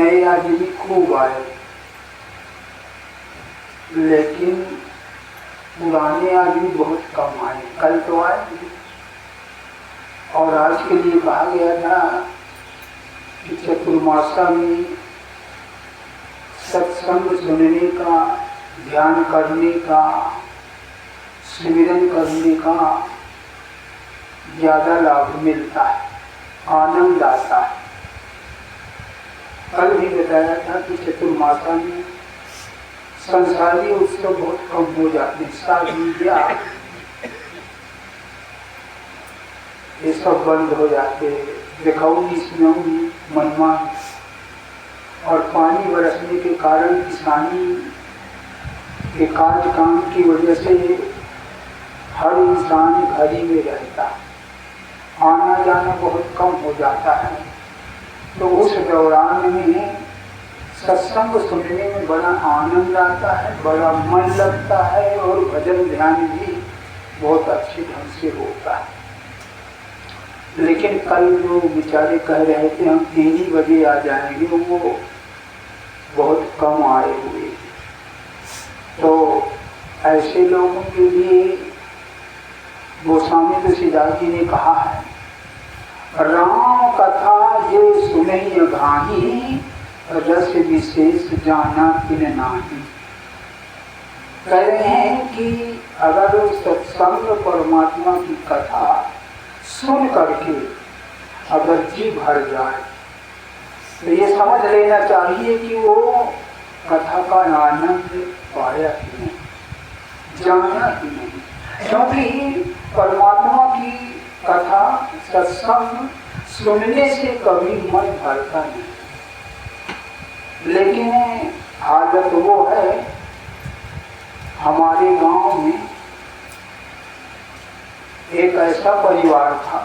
नए आदमी खूब आए, लेकिन पुराने आदमी बहुत कम आए। कल तो आए और आज के लिए कहा गया था कि चतुर्मासा में सत्संग सुनने का, ध्यान करने का, सिमरन करने का ज्यादा लाभ मिलता है, आनंद आता है। कल भी बताया था कि चतुर्मासा में संसारी उत्सव बहुत कम हो जाते हैं, शादी ब्याह ये सब बंद हो जाते, दिखाऊंगी सुनाऊंगी मनमान, और पानी बरसने के कारण किसानी के काज काम की वजह से हर इंसान घर ही में रहता, आना जाना बहुत कम हो जाता है। तो उस दौरान में सत्संग सुनने में बड़ा आनंद आता है, बड़ा मन लगता है और भजन ध्यान भी बहुत अच्छे ढंग से होता है। लेकिन कल जो बेचारे कह रहे थे हम 3 ही बजे आ जाएंगे, वो बहुत कम आए हुए। तो ऐसे लोगों के लिए गोस्वामी तुलसीदास जी ने कहा है, राम कथा ये सुने गाही, रस विशेष जाना किन नाही। कह रहे हैं कि अगर सत्संग परमात्मा की कथा सुन करके अगर जी भर जाए तो ये समझ लेना चाहिए कि वो कथा का आनंद पाया ही नहीं, जाना ही नहीं। क्योंकि परमात्मा की कथा सत्संग सुनने से कभी मन भरता नहीं। लेकिन हालत वो है, हमारे गांव में एक ऐसा परिवार था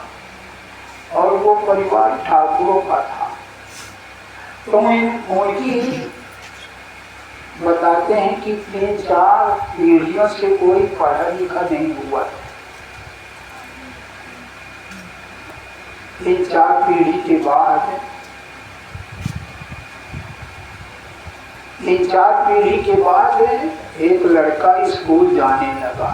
और वो परिवार ठाकुरों का था। तो उनकी बताते हैं कि 3-4 पीढ़ियों से कोई पढ़ा लिखा नहीं हुआ था। 3-4 पीढ़ी के बाद 3-4 पीढ़ी के बाद एक लड़का स्कूल जाने लगा।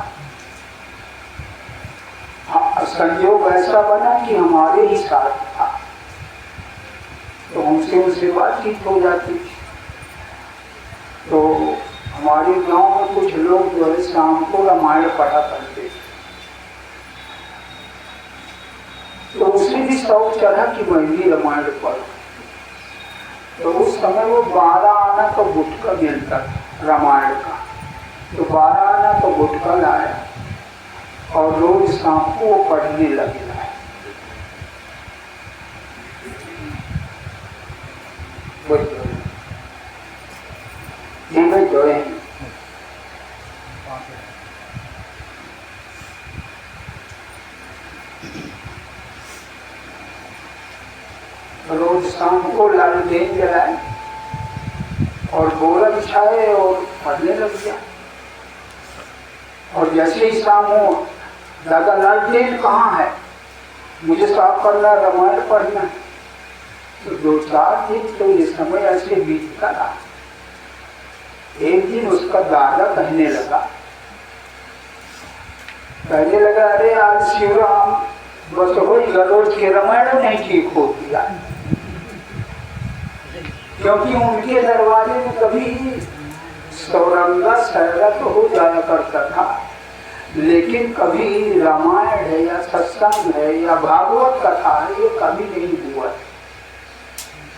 संयोग ऐसा बना कि हमारे ही साथ था, तो हमसे उससे बातचीत हो जाती थी। तो हमारे गांव में कुछ लोग जो है शाम को रामायण पढ़ा करते थे, तो उसे भी शौक चढ़ा कि मैं भी रामायण पढ़ूं। तो उस समय वो 12 आना का गुटका मिलता था रामायण का, तो 12 आना का गुटका लाया और रोज शाम को वो पढ़ने लगे। रोज शाम को लालटेन जलाए और बोरा बिछाए और पढ़ने लग गया। और जैसे ही शाम हो, दादा लालटेन कहाँ है, मुझे साफ करना, रामायण पढ़ना। तो 2-4 दिन तो ये समय ऐसे बीतता रहा। एक दिन उसका दादा कहने लगा, अरे आज शिवराम बस हो रोज के रामायण नहीं ठीक होती है। क्योंकि उनके दरवाजे में कभी सौरंगा सहरा तो हो जाया करता था, लेकिन कभी रामायण है या सत्संग है या भागवत कथा है, ये कभी नहीं हुआ।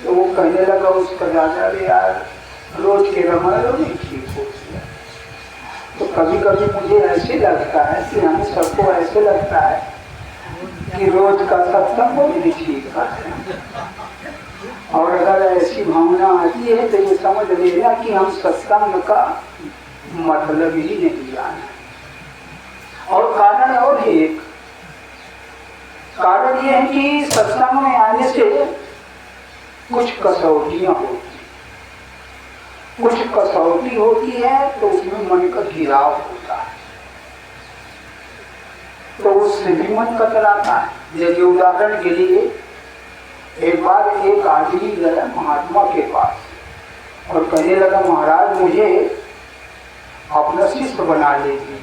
तो वो कहने लगा उसका दादा, यार रोज के रामायण नहीं ठीक होती है। तो कभी कभी मुझे ऐसे लगता है कि हम सबको ऐसे लगता है कि रोज का सत्संग वो भी ठीक है। और अगर ऐसी भावना आती है तो ये समझ लेना कि हम सत्संग का मतलब ही नहीं जाना। और कारण और एक कारण ये है कि सत्संग में आने से कुछ कसौटियां होती, कुछ कसौटी होती है, तो उसमें मन का घिराव होता है, तो उससे भी मन कतराता है। जैसे उदाहरण के लिए एक बार एक आदमी गया महात्मा के पास और कहने लगा, महाराज मुझे अपना शिष्य बना लीजिए।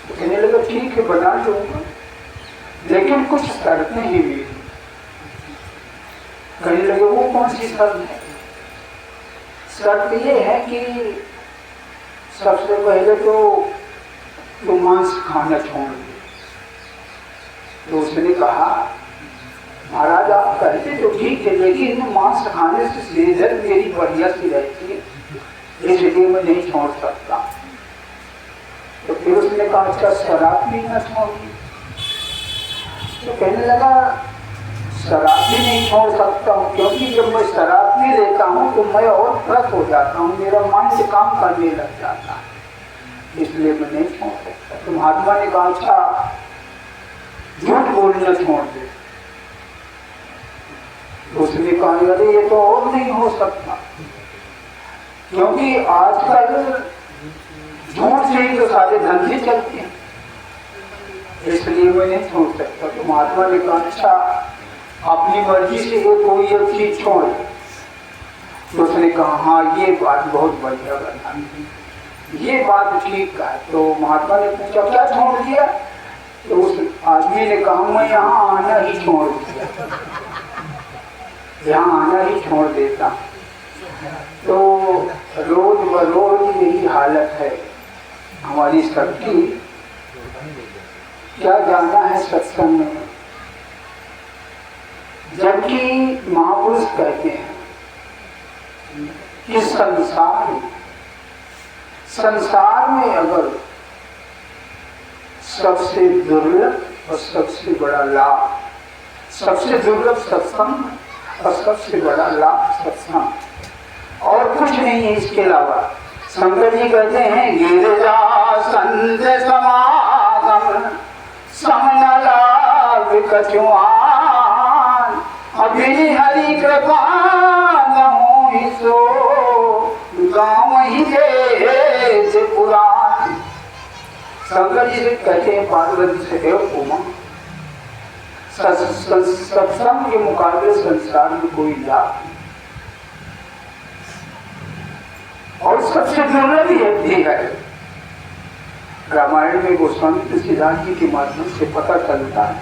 तो कहने लगा, ठीक है बना लूंगा, लेकिन कुछ शर्तें ही मेरी। कहने लगे, वो कौन सी शर्त है? शर्त ये है कि सबसे पहले तो मांस खाना छोड़ दे। तो उसने कहा, महाराज आप कहते तो ठीक है, लेकिन मांस खाने से सेहत मेरी बढ़िया सी रहती है, इसलिए मैं नहीं छोड़ सकता। तो फिर उसने कहा, अच्छा शराब भी न छोड़िए। तो कहने लगा, शराब भी नहीं छोड़ सकता हूँ, क्योंकि जब मैं शराब पी लेता हूँ तो मैं और त्रस्त हो जाता हूँ, मेरा मन काम करने लग जाता है, इसलिए मैं नहीं छोड़ सकता। तो महात्मा ने कहा, अच्छा झूठ बोलना छोड़ दे। तो उसने कहा, अरे ये तो और नहीं हो सकता, क्योंकि आजकल झूठ से ही तो सारे धंधे चलते हैं, इसलिए मैं नहीं छोड़ सकता। तो महात्मा ने कहा, अच्छा अपनी मर्जी से ये कोई एक चीज छोड़। तो उसने कहा, हाँ ये बात बहुत बढ़िया बता, ये बात ठीक है। तो महात्मा ने पूछा, क्या छोड़ दिया? तो उस आदमी ने कहा, मैं यहाँ आना ही छोड़ दिया, यहाँ आना ही छोड़ देता। तो रोज बरोज यही हालत है हमारी सबकी। क्या जाना है सत्संग में, जबकि महापुरुष कहते हैं कि संसार में अगर सबसे दुर्लभ और सबसे बड़ा लाभ, सबसे दुर्लभ सत्संग और सबसे बड़ा लाभ सत्संग, और कुछ नहीं है इसके अलावा। शंकर जी कहते हैं, गिरजा संत समागम समनला विकचुआन, अभी हरि कृपा न हो सो गाँव ही से पुराण। शंकर जी से कहते हैं, पार्वती से देव उमा, सत्संग के मुकाबले संसार में कोई लाभ नहीं, और सबसे दुर्लभ ही है। रामायण में गोस्वामी तुलसीदास जी के माध्यम से पता चलता है,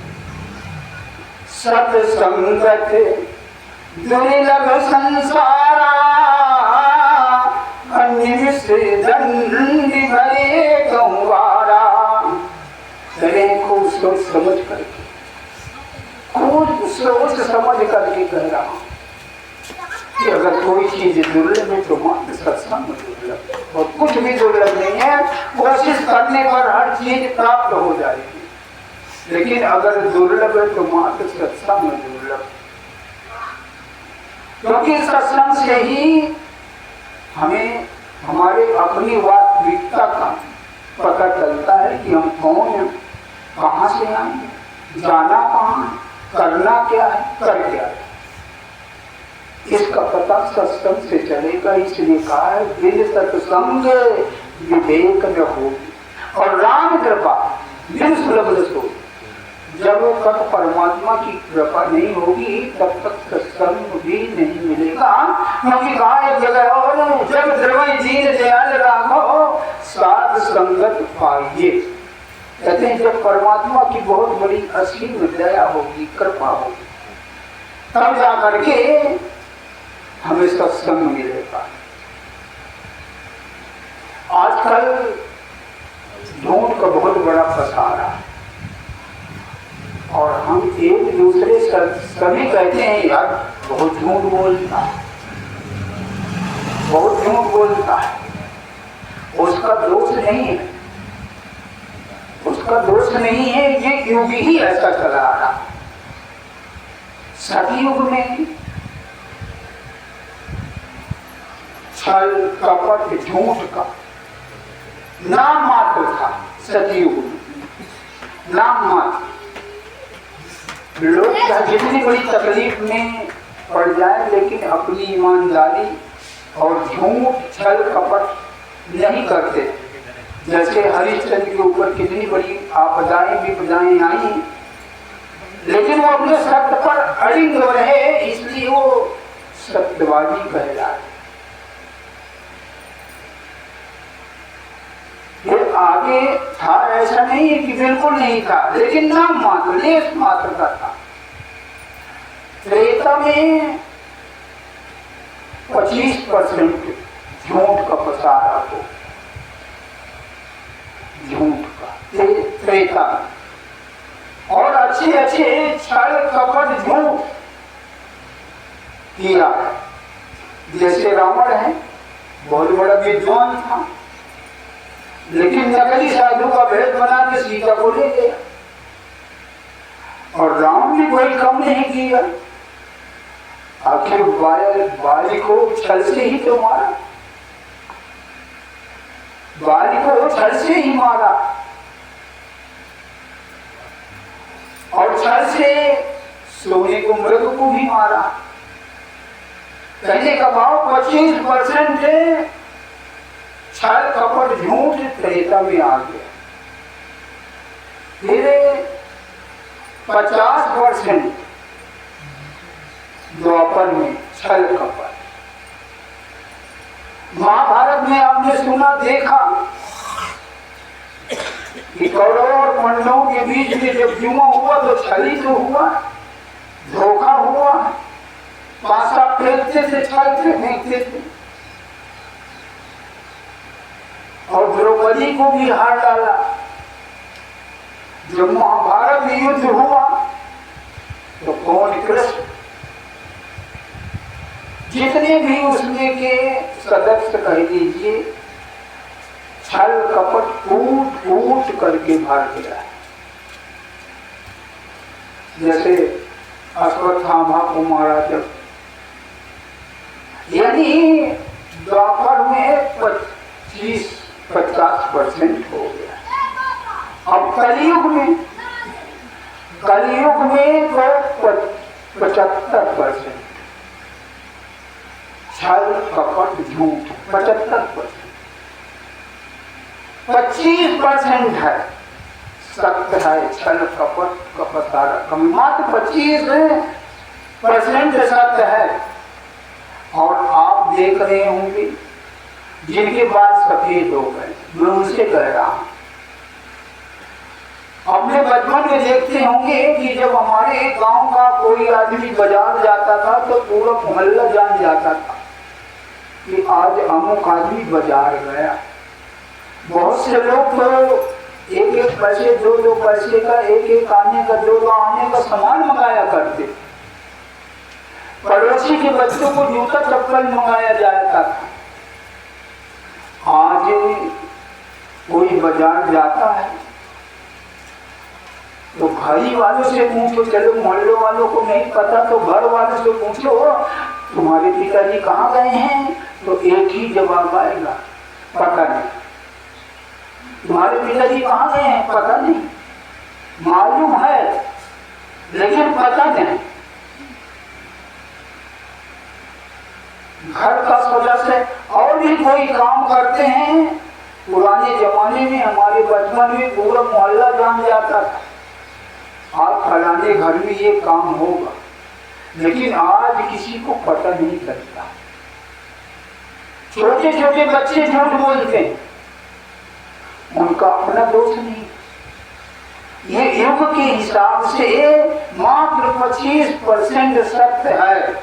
सत्संगत दुर्लभ संसारा, दंड भरे गंवारा। खूब सोच समझ करके, खूब सोच समझ करके कह रहा हूँ कि अगर कोई चीज दुर्लभ है तो मात्र सत्संग दुर्लभ, और कुछ भी दुर्लभ नहीं है। कोशिश करने पर हर चीज प्राप्त हो जाएगी, लेकिन अगर दुर्लभ है तो मात्र सत्संग दुर्लभ, क्योंकि सत्संग से ही हमें हमारे अपनी वास्तविकता का पता चलता है कि हम कौन हैं, कहाँ से आए, जाना कहाँ, करना क्या है, कर क्या है। इसका पता सत्संग से चलेगा। इसलिए कहा है, बिन सत्संग विवेक न हो, और राम कृपा बिन सुलभ रसो। जब तक परमात्मा की कृपा नहीं होगी तब तक सत्संग भी नहीं मिलेगा। क्योंकि कहा एक जगह और, जब द्रवई दीन दयाल राघो साध संगत पाइए। कहते हैं जब परमात्मा की बहुत बड़ी असीम दया होगी, कृपा होगी, तब जाकर के हमें सत्संग मिलेगा। आजकल झूठ का बहुत बड़ा पसारा है, और हम एक दूसरे सभी कहते हैं, यार बहुत झूठ बोलता है, बहुत झूठ बोलता है। उसका दोष नहीं है, उसका दोष नहीं है, ये युग ही ऐसा चला आ रहा। सतयुग में छल कपट झूठ का नाम मात्र था। सतयुग में नाम मात्र। लोग जितनी बड़ी तकलीफ में पड़ जाए, लेकिन अपनी ईमानदारी और झूठ छल कपट नहीं करते। जैसे हरिश्चंद्र के ऊपर कितनी बड़ी आपदाएं विपदाएं आई, लेकिन वो अपने सत्य पर अड़िग रहे, इसलिए वो सत्यवादी कहलाए। ये आगे था, ऐसा नहीं है कि बिल्कुल नहीं था, लेकिन नाम मात्र, लेस मात्र का था। त्रेता में 25% झूठ का पसारा हो, झूठ का त्रेता, और अच्छे अच्छे छल कपट झूठ किया। जैसे रावण है, बहुत बड़ा विद्वान था, लेकिन नकली साधु का भेद बना के सीता को ले गया, और राम ने कोई कम नहीं किया। आखिर बाली को छल से ही तो मारा, बाली को छल से ही मारा, और छल से सोने को, मृग को भी मारा। कहने का भाव 25% छल कपट झूठ त्रेता में आ गया। फिर 50% द्वापर में छल कपट। महाभारत में आपने सुना देखा कि कौरव और पांडवों के बीच में जब जुआ हुआ तो छल ही तो हुआ, धोखा हुआ। पासा फेंकते थे, छल से फेंकते थे, और द्रौपदी को भी हार डाला। जब महाभारत में युद्ध हुआ तो कौन, कृष्ण, जितने भी उसमें के सदस्य कह दीजिए, छल कपट कूट कूट करके भाग गया। जैसे अश्वत्थामा को मारा जब, यानी द्वापर में 50% हो गया। अब कलयुग में तो 75% छल कपट झूठ, 75%। 25% है सत्य है, छल कपट कपटारा, मात्र 25% सत्य है। और आप देख रहे होंगे जिनके बाल सफेद हो गए, मैं उनसे कह रहा हूं, अपने बचपन में देखते होंगे कि जब हमारे गांव का कोई आदमी बाजार जाता था तो पूरा मोहल्ला जान जाता था कि आज अमुक आदमी बाजार गया। बहुत से लोग तो एक एक पैसे, दो दो पैसे का, एक एक आने का, दो दो आने का सामान मंगाया करते। पड़ोसी के बच्चों को जूता चप्पल मंगाया जाता था। आज कोई बाजार जाता है तो घरी वालों से पूछो, चलो मोहल्ले वालों को नहीं पता तो घर वालों से पूछो तुम्हारे पिताजी कहाँ गए हैं, तो एक ही जवाब आएगा, पता नहीं। तुम्हारे पिताजी कहाँ गए हैं, पता नहीं। मालूम है लेकिन पता नहीं। घर का सदस्य और भी कोई काम करते हैं, पुराने जमाने में हमारे बचपन में पूरा मोहल्ला जान जाता था, आज फलाने घर में ये काम होगा, लेकिन आज किसी को पता नहीं चलता। छोटे छोटे बच्चे झूठ बोलते हैं, उनका अपना दोष नहीं। ये युग के हिसाब से मात्र 25% सत्य है,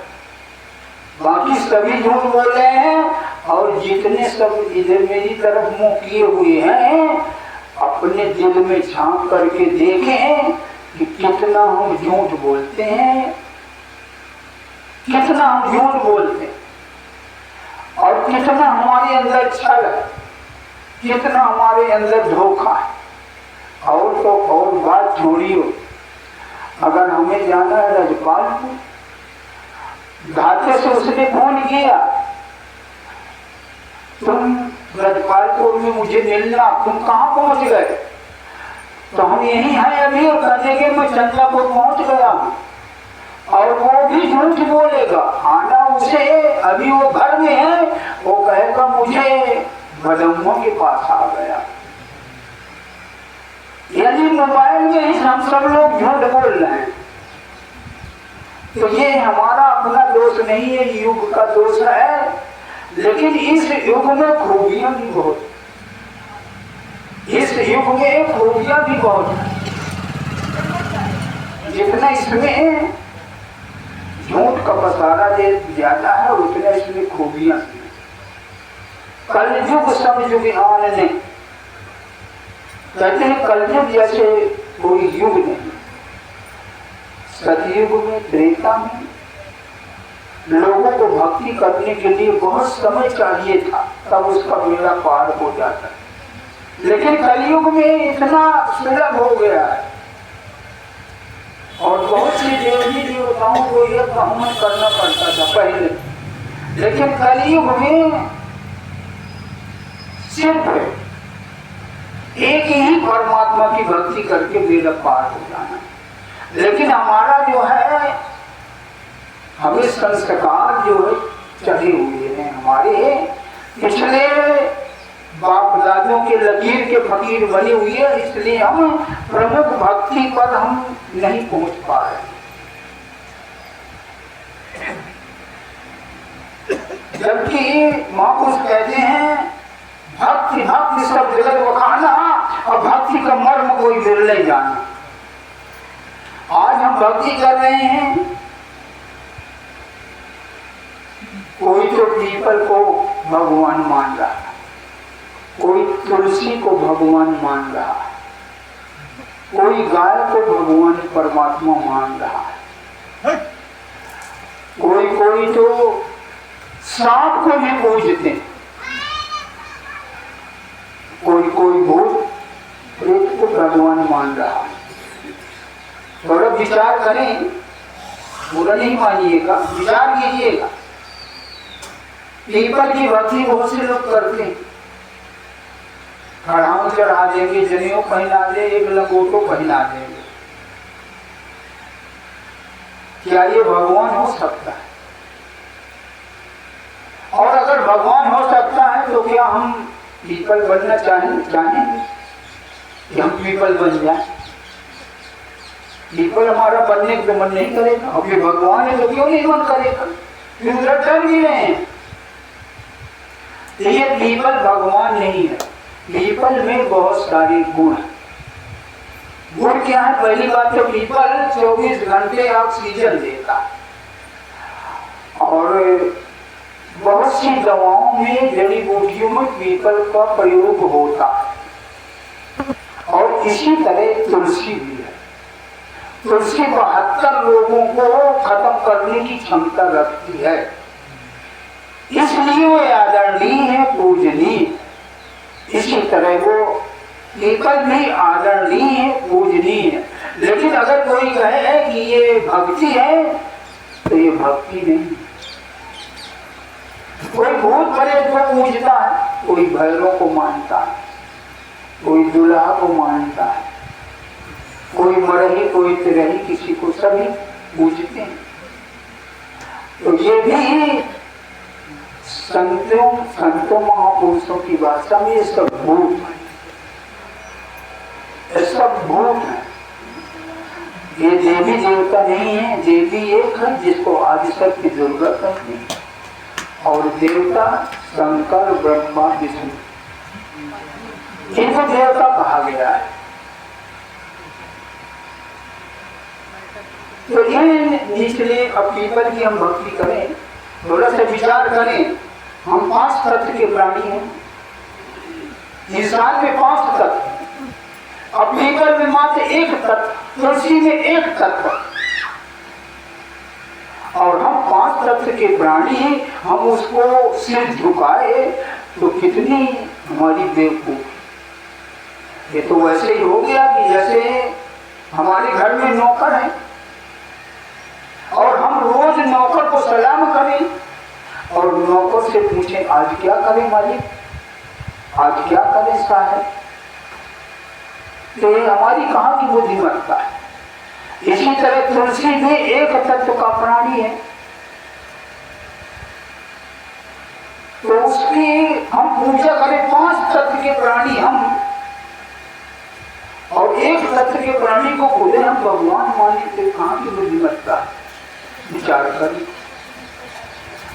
बाकी सभी झूठ बोल रहे हैं। और जितने सब इधर मेरी तरफ मुंह किए हुए हैं, अपने दिल में झांक करके देखें कि कितना हम झूठ बोलते हैं, कितना हम झूठ बोलते हैं, और कितना हमारे अंदर छल है, कितना हमारे अंदर धोखा है। और तो और बात छोड़ियो, अगर हमें जाना है रजपालपुर, धाते से उसने फोन किया, तुम रजपालपुर में मुझे मिलना, तुम कहाँ पहुंच गए, तो हम यही हैं अभी, और कहने के मैं चंद्रापुर पहुंच गया हूँ। और वो भी झूठ बोलेगा, आना उसे, अभी वो घर में है, वो कहेगा मुझे भदम्मों के पास आ गया। यानी मोबाइल में ही हम सब लोग झूठ बोल रहे हैं। तो ये हमारा अपना दोष नहीं है, युग का दोष है। लेकिन इस युग में खूबियां भी बहुत, इस युग में खूबियां भी बहुत है। जितना इसमें झूठ का पसारा ज्यादा है उतना इसमें खूबियां भी। कलयुग सब युग आन ने, कहते हैं कलयुग जैसे कोई युग नहीं। सतयुग में, त्रेता में लोगों को भक्ति करने के लिए बहुत समय चाहिए था, तब उसका बेड़ा पार हो जाता। लेकिन कलयुग में इतना सुलभ हो गया है और बहुत सी देवी देवताओं को यह बहुमत करना पड़ता था पहले। लेकिन कलयुग में सिर्फ एक ही परमात्मा की भक्ति करके बेड़ा पार हो जाना। लेकिन हमारा जो है, हमें संस्कार जो है चढ़े हुए हैं, हमारे पिछले बाप दादों के लकीर के फकीर बने हुए हैं, इसलिए हम प्रमुख भक्ति पर हम नहीं पहुंच पा रहे। जबकि महापुरुष कहते हैं भक्ति भक्ति सब जगत बखाना और भक्ति का मर्म कोई बिरले जाना। आज हम भक्ति कर रहे हैं, कोई तो पीपल को भगवान मान रहा है, कोई तुलसी को भगवान मान रहा है, कोई गाय को भगवान परमात्मा मान रहा है, कोई तो सांप को भी पूजते हैं, कोई भूत प्रेत को भगवान मान रहा है। थोड़ा विचार करें, बुरा नहीं मानिएगा, विचार कीजिएगा। पीपल की भक्ति बहुत से लोग करते हैं, खड़ाऊ चढ़ा देंगे, जनेऊ पहना दे, एक लंगोटो पहना देंगे। क्या ये भगवान हो सकता है? और अगर भगवान हो सकता है तो क्या हम पीपल बनना चाहेंगे कि हम पीपल बन जाए? पीपल हमारा बनने का मन नहीं करेगा। अब ये भगवान है तो क्यों नहीं मन करेगा? डर भी रहे हैं। ये पीपल भगवान नहीं है, पीपल में बहुत सारे गुण है। गुण क्या है? पहली बात तो पीपल 24 घंटे ऑक्सीजन देता और बहुत सी दवाओं में, जड़ी बूटियों में पीपल का प्रयोग होता है। और इसी तरह तुलसी भी है। तुलसी 72 लोगों को खत्म करने की क्षमता रखती है, इसलिए वो आदरणीय है, पूजनीय। इसी तरह वो पीपल भी आदरणीय है, पूजनीय है। लेकिन अगर कोई कहे कि ये भक्ति है तो ये भक्ति नहीं। कोई भूत प्रेत को पूजता है, कोई भैरव को मानता है, कोई दूल्हा को मानता है, कोई मरही कोई तिरही, किसी को सभी पूजते हैं। तो ये भी संतों महापुरुषों की भाषा में ये सब भूत है, ये सब भूत है। ये देवी देवता नहीं है। देवी एक है जिसको आदिशक्ति की जरूरत है, और देवता शंकर ब्रह्मा विष्णु, इनको देवता कहा गया है। तो ये इसलिए अब पीपल की हम भक्ति करें, थोड़ा सा विचार करें। हम 5 तत्व के प्राणी हैं, इंसान में 5 तत्व, अब पीपल में मात्र 1 तत्व, तुलसी में 1 तत्व, और हम 5 तत्व के प्राणी हैं। हम उसको सिर झुकाए तो कितनी हमारी बेवकूफ। ये तो वैसे ही हो गया कि जैसे हमारे घर में नौकर है और हम रोज नौकर को सलाम करें और नौकर से पूछें आज क्या करें मालिक, आज क्या करें साहब। तो ये हमारी कहाँ की बुद्धिमत्ता है। इसी तरह तुलसी में 1 तत्व का प्राणी है, तो उसकी हम पूजा करें। 5 तत्व के प्राणी हम, और 1 तत्व के प्राणी को खुदे हम भगवान माने, तो कहाँ की बुद्धिमत्ता है। विचार करें।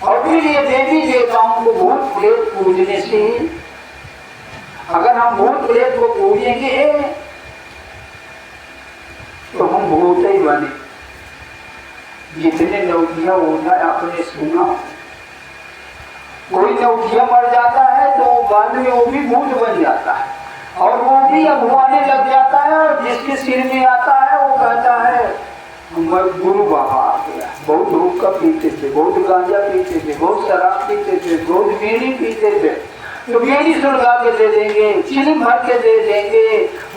और फिर ये देवी देवताओं को भूत प्रेत पूजने से, अगर हम भूत प्रेत को पूजेंगे तो हम भूत ही बने। जितने नौकिया होता है आपने सुना, कोई नौकिया मर जाता है तो बाद में वो भी भूत बन जाता है और वो भी अगुवाने लग जाता है। और जिसके सिर में आता है वो कहता है गुरु बाबा आ गया। बहुत हुक्का पीते थे, बहुत गांजा पीते थे, बहुत शराब पीते थे, बहुत बीड़ी पीते थे, तो बीड़ी सुलगा के दे देंगे, चिली भर के दे देंगे,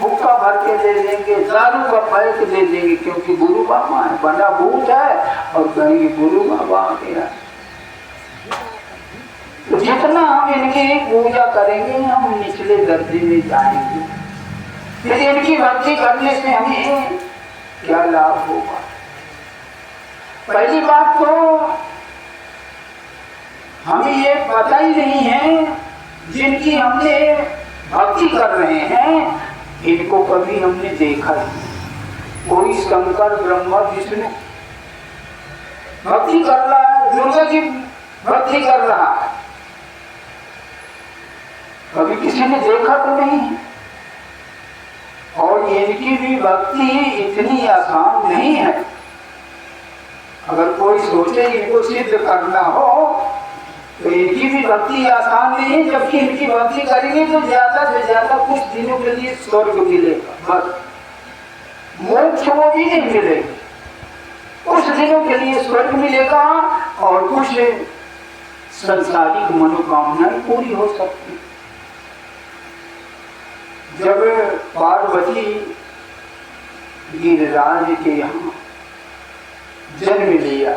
हुक्का भर के दे देंगे, दारू का पैक दे देंगे, क्योंकि गुरु बाबा है, बना भूत है और कहेंगे गुरु बाबा आ गया। तो जितना हम इनकी पूजा करेंगे हम निचले दर्जे में जाएंगे। फिर इनकी भक्ति करने से हमें क्या लाभ होगा? पहली बात तो हमें ये पता ही नहीं है, जिनकी हमने भक्ति कर रहे हैं इनको कभी हमने देखा नहीं। कोई शंकर ब्रह्मा विष्णु भक्ति कर रहा है, दुर्गा की भक्ति कर रहा है, कभी किसी ने देखा तो नहीं। और इनकी भी भक्ति इतनी आसान नहीं है। अगर कोई सोचे इनको सिद्ध करना हो तो इनकी भी भक्ति आसान नहीं है। जबकि इनकी भक्ति करेंगे तो ज्यादा से ज्यादा कुछ दिनों के लिए स्वर्ग मिलेगा, बस मोक्ष वो भी नहीं मिलेगा। कुछ दिनों के लिए स्वर्ग मिलेगा और कुछ संसारिक मनोकामनाएं पूरी हो सकती। जब पार्वती गिरिराज के यहाँ जन्म लिया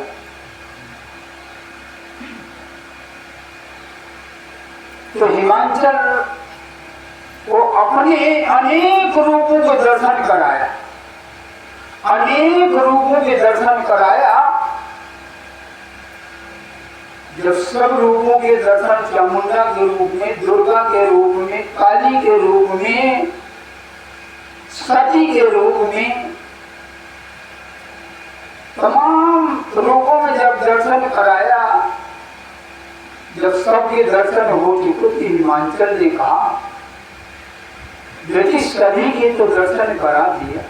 तो हिमाचल को अपने अनेक रूपों के दर्शन कराया, अनेक रूपों के दर्शन कराया। जब सब रूपों के दर्शन, चामुंडा के रूप में, दुर्गा के रूप में, काली के रूप में, सती के रूप में, तमाम रूपों में जब दर्शन कराया, जब सबके दर्शन हो चुके तो हिमाचल ने कहा बेटी सभी के तो दर्शन करा दिया,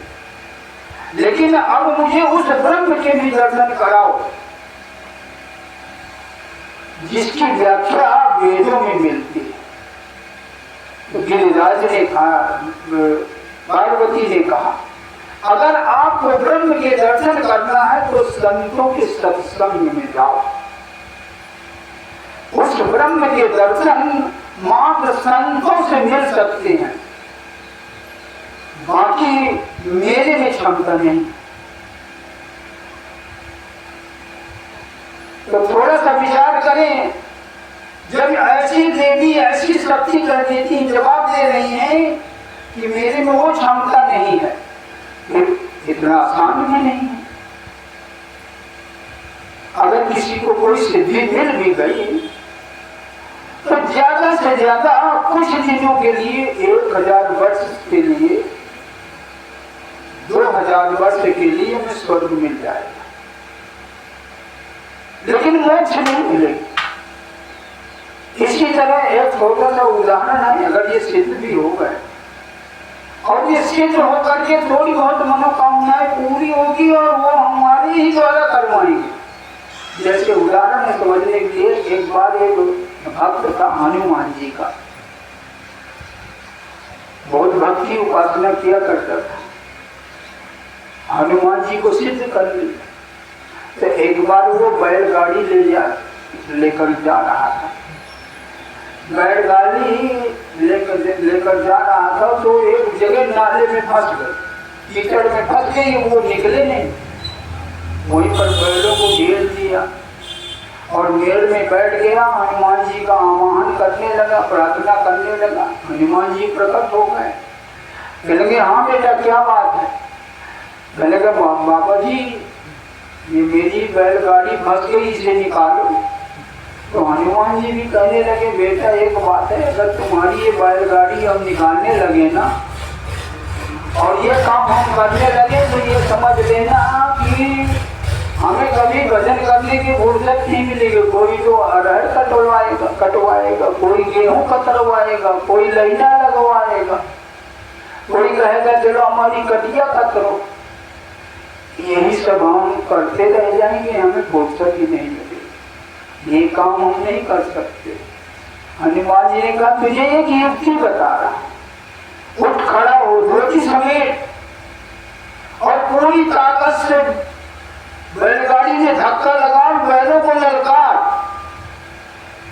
लेकिन अब मुझे उस ब्रह्म के भी दर्शन कराओ जिसकी व्याख्या वेदों में मिलती है। तो गिरिराज ने कहा, पार्वती ने कहा अगर आपको ब्रह्म के दर्शन करना है तो संतों के सत्संग में जाओ। उस ब्रह्म के दर्शन मात्र संतों से मिल सकते हैं, बाकी मेरे में क्षमता नहीं। तो थोड़ा सा विचार करें, जब ऐसी देवी ऐसी शक्ति कर देती, जवाब दे रही हैं कि मेरे में वो क्षमता नहीं है, इतना आसान भी नहीं है। अगर किसी को कोई सिद्धि मिल भी गई तो ज्यादा से ज्यादा कुछ दिनों के लिए, 1000 वर्ष के लिए, 2000 वर्ष के लिए हमें स्वर्ग मिल जाएगा, लेकिन मोक्ष नहीं मिलेगा। इसी तरह एक छोटा सा उदाहरण है, अगर ये सिद्ध भी हो गए और ये सिद्ध होकर के थोड़ी बहुत मनोकामनाएं पूरी होगी और वो हमारे ही द्वारा करवाएंगे। जैसे उदाहरण है समझने के लिए, एक बार एक भक्त था हनुमान जी का, बहुत भक्ति उपासना किया करता था, हनुमान जी को सिद्ध कर लिया। तो एक बार वो बैलगाड़ी लेकर जा रहा था, बैलगाड़ी लेकर जा रहा था तो एक जगह नाले में फंस गई, कीचड़ में फंस गई, वो निकले नहीं। वहीं पर बैलों को घेर दिया और मेड़ में बैठ गया, हनुमान जी का आवाहन करने लगा, प्रार्थना करने लगा। हनुमान जी प्रकट हो गए, कहने लगे हाँ बेटा क्या बात है? कहने लगा बाबा जी ये मेरी बैलगाड़ी फंस गई, इसे निकालो। तो हनुमान जी भी कहने लगे बेटा एक बात है, अगर तुम्हारी ये बैलगाड़ी हम निकालने लगे ना और ये काम हम करने लगे तो ये समझ लेना कि हमें कभी भजन करने की फुर्सत नहीं मिलेगी। कोई तो अरहर कटवाएगा, कोई गेहूं कतरवाएगा, कोई लैना लगवाएगा, कोई कहेगा चलो हमारी कटिया कतरो। यही सब हम करते रह जाएंगे, हमें फुर्सत ही नहीं मिलेगी। ये काम हम नहीं कर सकते। हनुमान जी ने कहा तुझे एक युक्ति बता रहा, उठ खड़ा हो, धोती समेट और पूरी ताकत से बैलगाड़ी में धक्का लगा, बैलों को ललकार,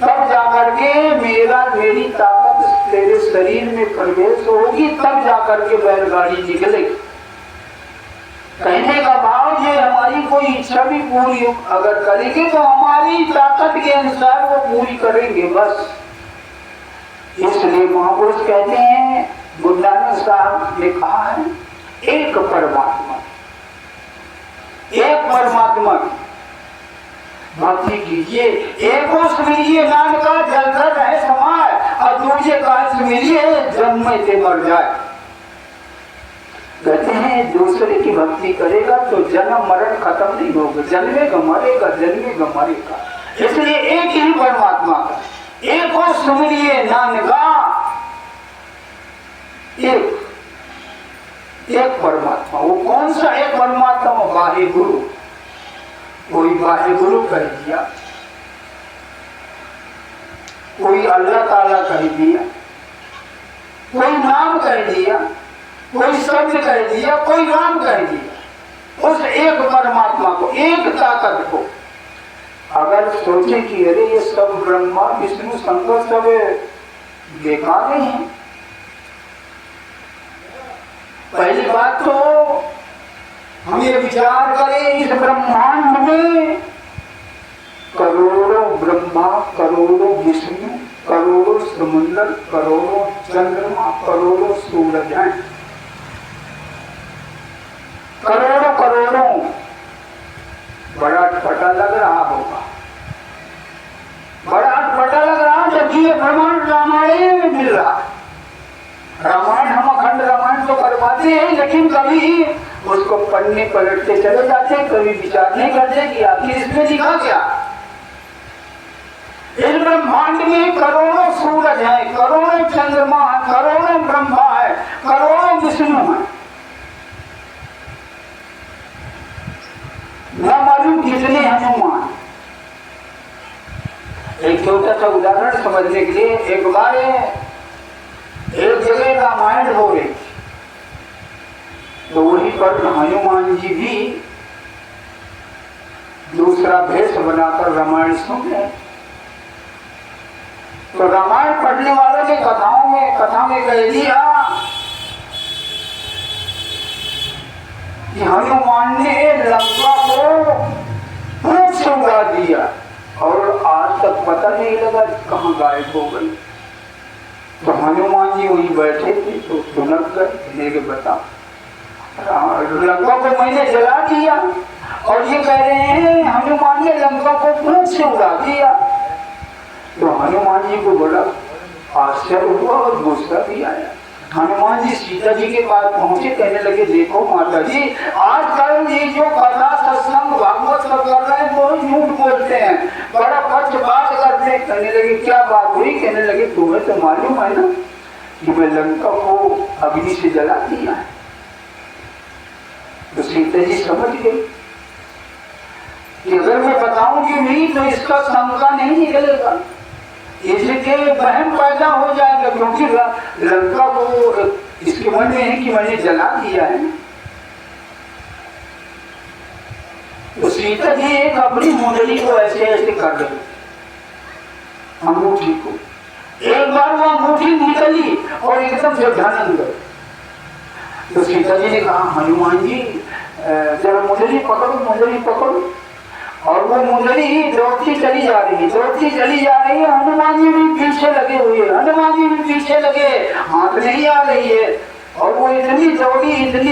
तब जाकर के मेरी ताकत तेरे शरीर में प्रवेश होगी, तब जाकर के बैलगाड़ी निकलेगी। कहने का भाव ये हमारी कोई इच्छा भी पूरी अगर करेंगे तो हमारी ताकत के अनुसार वो पूरी करेंगे बस। इसलिए महापुरुष कहते हैं, गुरु नानक साहब ने कहा है, एक परमात्मा भक्ति कीजिए, एको सुमिरिए नाम का जलधर रहे समाय, और दूसरे का सुमिरिए जन्म में से मर जाए। कहते हैं दूसरे की भक्ति करेगा तो जन्म मरण खत्म नहीं होगा, जन्मेगा मरेगा, जन्मेगा मरेगा। इसलिए एक ही परमात्मा का, एको सुमिरिए नाम का, एक परमात्मा। वो कौन सा एक परमात्मा? बाह्य गुरु। कोई बाह्य गुरु कह दिया, कोई अल्लाह ताला कह दिया, कोई नाम कह दिया, कोई शब्द कह दिया, कोई नाम कह दिया। उस एक परमात्मा को, एक ताकत को अगर सोचे कि अरे ये सब ब्रह्मा विष्णु शंकर सब बेकार हैं, पहली बात तो हम ये विचार करें, इस ब्रह्मांड में करोड़ों ब्रह्मा, करोड़ों विष्णु, करोड़ों समुद्र, करोड़ों चंद्रमा, करोड़ों सूरज हैं, करोड़ों करोड़ों। बड़ा अटपटा लग रहा होगा, बड़ा अटपटा लग रहा, जबकि ये ब्रह्मांड रामायण में मिल रहा है। रामायण हम अखंड रामायण तो करवाते हैं, लेकिन कभी उसको पढ़ने पलटते चले जाते हैं, कभी विचार नहीं करते कि आखिर इसमें लिखा क्या। इस ब्रह्मांड में करोड़ों सूरज हैं, करोड़ों चंद्रमा है, करोड़ों ब्रह्मा है, करोड़ों विष्णु है, न मालूम कितने हनुमान। एक छोटा सा उदाहरण समझने के लिए, एक बार एक जगह रामायण हो रही, तो वहीं पर हनुमान जी भी दूसरा भेष बनाकर रामायण सुन रहे। तो रामायण पढ़ने वालों ने कथा में कह दिया कि हनुमान ने लंका को खूब से उड़ा दिया और आज तक पता नहीं लगा कहाँ गायब हो गई। तो हनुमान जी वहीं बैठे थे, तो सुनक गए, बता लंका को मैंने जला दिया, और ये कह रहे हैं हनुमान ने लंका को खूब से उड़ा दिया। तो हनुमान जी को बड़ा आश्चर्य हुआ और गुस्सा भी आया। हनुमान जी सीता जी के पास पहुंचे, कहने लगे देखो माता जी, आजकल ये जो कथा सत्संग भागवत सब कर रहे हैं वो झूठ बोलते हैं, बड़ा पक्षपात करते हैं। कहने लगे क्या बात हुई? कहने लगे तुम्हें तो मालूम है ना कि मैं लंका को अग्नि से जला दिया है। तो सीता जी समझ गई कि अगर मैं बताऊंगी नहीं तो इसका शंका नहीं निकलेगा, इसके वहम पैदा हो जाएगा, क्योंकि लंका को इसके मन में है कि मैंने जला दिया है। तो सीता जी एक अपनी मुंडली को ऐसे ऐसे कर रही, अंगूठी को। एक बार वो अंगूठी निकली और एकदम से ध्यान गए। तो सीता जी ने कहा हनुमान जी जरा मुंडली पकड़ो, मुंडली पकड़ो। और वो मुंडली दौड़ती चली जा रही है। हनुमान जी भी पीछे लगे हुए, हाथ नहीं आ रही है। और वो इतनी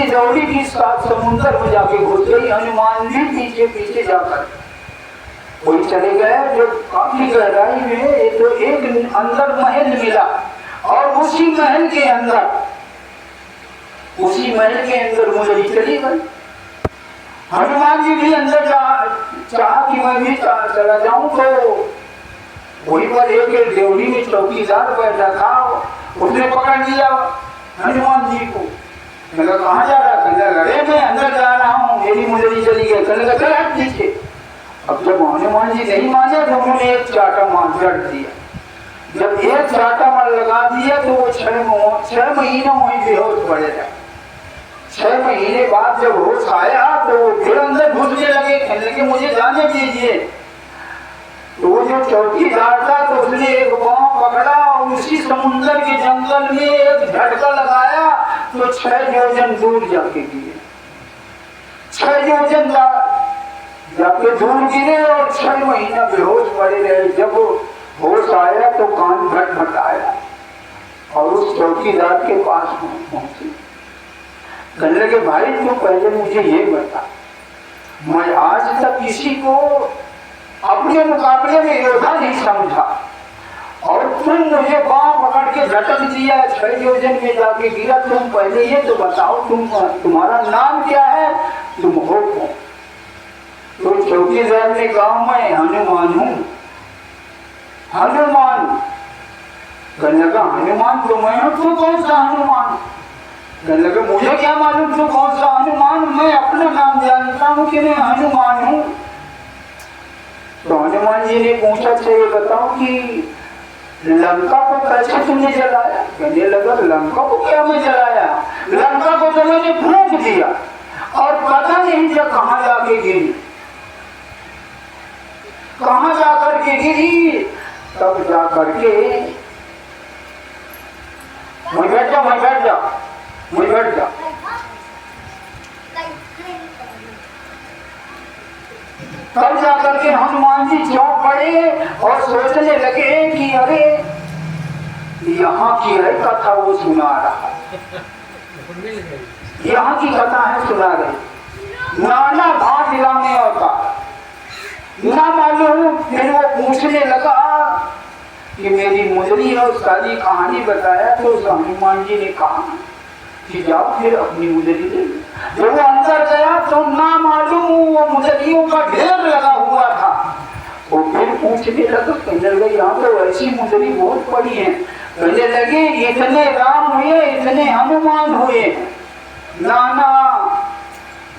दौड़ी कि सात समुद्र में जाके घुस गई। हनुमान जी पीछे पीछे जाकर कोई चले गए जो काफी गहराई में। तो एक अंदर महल मिला, और उसी महल के अंदर मुंडली चली गई। हनुमान जी भी अंदर चाहा कि मैं भी चला जाऊं, तो वहीं पर एक देवड़ी में चौकीदार बैठा था, उसने पकड़ लिया हनुमान जी को। मैंने कहा कहाँ जा रहा? कहने लगा अरे मैं अंदर जा रहा हूँ, मेरी मुंडली चली गई। कहने लगा चल हट नीचे। अब जब हनुमान जी नहीं माने तो उन्होंने एक चाटा मार जड़ दिया। जब एक चाटा मार लगा दिया तो वो 6 महीने वहीं बेहोश पड़े रहे। 6 महीने बाद जब होश आया तो वो फिर अंदर घुसने लगे, कहने लगे मुझे जाने दीजिए। तो वो जो चौकीदार था तो उसने एक पांव पकड़ा और उसी समुद्र के जंगल में एक झटका लगाया तो 6 योजन दूर जाके गिरे। 6 योजन जाके दूर गिरे और 6 महीना बेहोश पड़े रहे। जब होश आया तो कान भट आया और उस चौकीदार के पास पहुंचे। कहने लगे भाई तू पहले मुझे ये बता, मैं आज तक किसी को अपने मुकाबले में योद्धा नहीं समझा और तुम मुझे पांव पकड़ के झटक दिया, 6 योजन में जाके गिरा। तुम पहले ये तो बताओ तुम्हारा नाम क्या है, तुम हो कौन? तो चौकीदार ने कहा मैं हनुमान हूँ। हनुमान? कहने लगा हनुमान तो मैं हूँ, तू कौन सा हनुमान? कहने लगा मुझे क्या मालूम तू कौन सा हनुमान, मैं अपना नाम जानता हूँ कि मैं हनुमान हूँ। तो हनुमान जी ने पूछा अच्छा ये बताओ कि लंका को कैसे तुमने जलाया? कहने लगा लंका को क्या मैं जलाया, लंका को तो मैंने फूंक दिया और पता नहीं जब कहाँ जाके गिरी, कहाँ जाकर के गिरी। तब जाकर के मैं बैठ जा तब जाकर के हनुमान जी चौंक पड़े और सोचने लगे कि अरे यहाँ की है कथा वो सुना रहा, यहाँ की कथा है सुना रही, नाना भाग में होता ना मालूम। फिर वो पूछने लगा कि मेरी मुंदरी और सारी कहानी बताया तो हनुमान जी ने कहा कि जाओ फिर अपनी मुंदरी ले। जब वो अंदर गया तो ना मालूम वो मुंदरियों का ढेर लगा हुआ था। वो फिर पूछने लगा, कहने लगे यहाँ तो ऐसी मुंदरी बहुत पड़ी है। कहने लगे इतने राम हुए, इतने हनुमान हुए, नाना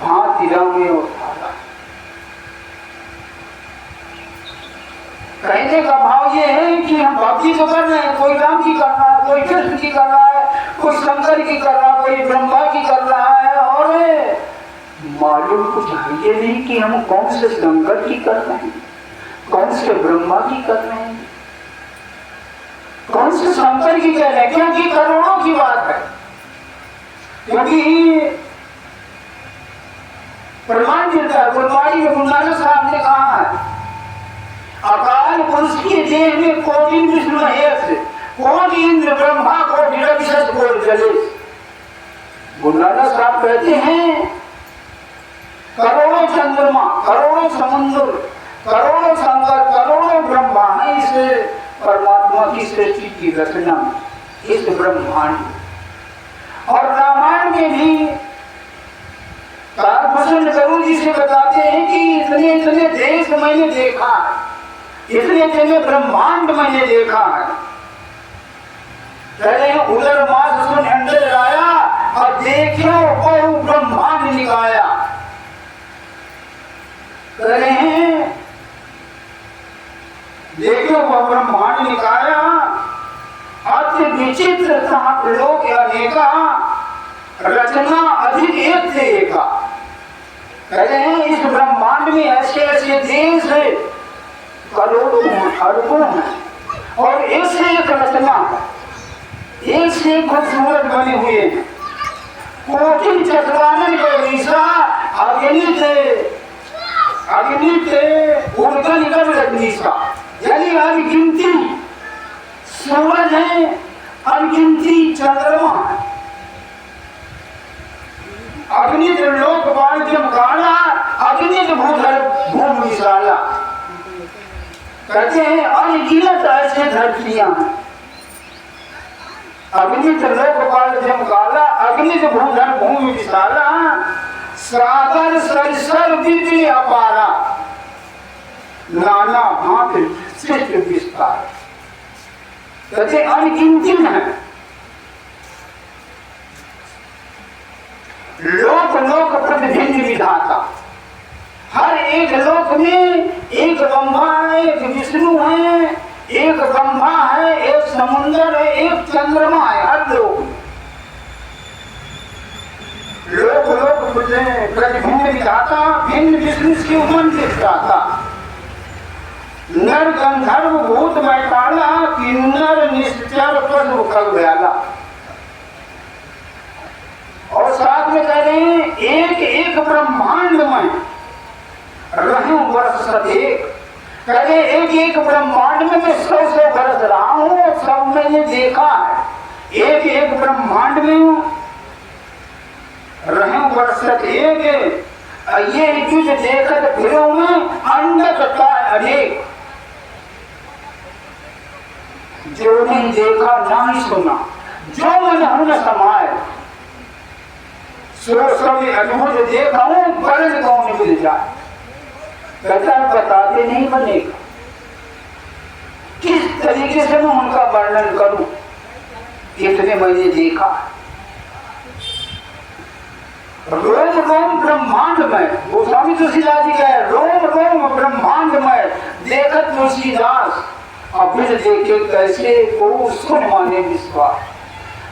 भांति राम उठाया। कहने का भाव ये है कि हम भक्ति तो कर रहे हैं, कोई राम की कर रहा है, कोई कृष्ण की कर रहा है, कोई शंकर की कर रहा है, कोई ब्रह्मा की कर रहा है, और मालूम कुछ है ये नहीं कि हम कौन से शंकर की कर रहे हैं, कौन से ब्रह्मा की कर रहे हैं, कौन से शंकर की कर रहे हैं, क्योंकि करोड़ों की बात है। क्योंकि प्रमाण मिलता है, गुरबाणी में गुरु नानक साहब ने कहा है अकाल पुरुष की देह में कोटि विष्णु महेश, कोटि इंद्र ब्रह्मा, कोटि रविशेष, कोटि जलेश। गुरु नानक साहब कहते हैं करोड़ों चंद्रमा, करोड़ों समुद्र, करोड़ों शंकर, करोड़ों ब्रह्मा है इस परमात्मा की सृष्टि की रचना में, इस ब्रह्मांड। और रामायण में भी तारभूषण गुरु जी से बताते हैं कि इतने इतने देश मैंने देखा है, इतने इतने ब्रह्मांड मैंने देखा है। कहते हैं उदर मास सुन अंडर आया और देखो बहु ब्रह्मांड निकाया। कह रहे हैं देखो वह ब्रह्मांड निकाया, अति विचित्र लोक अनेका, रचना अधिक एक से एका। कह रहे हैं इस ब्रह्मांड में ऐसे ऐसे देश है, करोड़ों अरबों हैं और एक से एक रचना है, एक से एक खूबसूरत बने हुए हैं। कोटि चक्रवालन गौरीसा अग्नित उर्गन रजनीसा, यानी अनगिनती सूरज है, अनगिनती चंद्रमा है। अग्नित लोक वाणिज्यम काला, अग्नित भूधर भूमि विशाला। कहते हैं अनगिनत ऐसे धरतियां हैं, अग्नित लोक वाणिज्यम काला, अग्नित भूधर भूमि विशाला। सागर सरिसर विधि अपारा, नाना भांत विशिष्ट विस्तार। कहते अनगिनती है। लोक लोक प्रतिभिन्न विधाता, हर एक लोक में एक ब्रह्मा है, एक विष्णु है, एक ब्रह्मा है, एक समुद्र है, एक चंद्रमा है। हर लोक में लोक लोक प्रतिभिन्न विधाता, भिन्न विष्णु की उमन दिखता। नर गंधर्व भूत बैताला, किन्नर निश्चर पशु खग ब्याला। और साथ में कह रहे हैं एक एक ब्रह्मांड में रहूं वर्ष सदेक। कह रहे एक एक ब्रह्मांड में मैं 100 बरस रहा हूं, सब मैंने देखा है। एक एक ब्रह्मांड में रहूं वर्ष एक, ये चीज देखकर फिरो में अंडकता अनेक। जो नहीं देखा ना ही सुना, जो मन न समाये, सभी अनुभव देखा हूं बरन कौन मिल जाए। कहता बताते नहीं बनेगा। किस तरीके से मैं उनका वर्णन करूं, इतने मैंने देखा। रोम रोम ब्रह्मांड में, गोस्वामी तुलसीदास जी कहे रोम रोम ब्रह्मांड में देखत तुलसीदास, अभी देखे कैसे को सुन माने विश्वास।